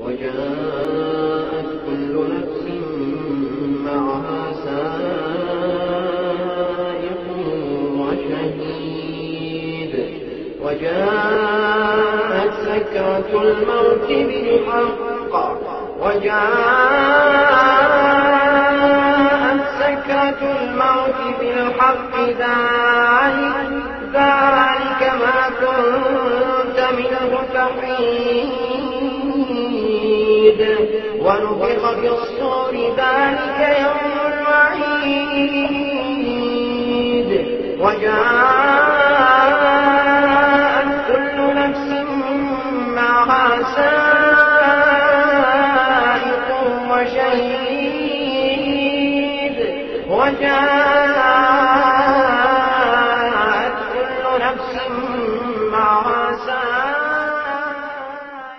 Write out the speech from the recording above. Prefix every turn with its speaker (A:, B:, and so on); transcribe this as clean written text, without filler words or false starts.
A: وجاءت كل نفس معها سائق وشهيد وجاءت سكرة الموت بالحق ذلك ما كنت منه تحيد ونفخ في الصور ذلك يوم الوعيد وجاءت كل نفس معها سائق وشهيد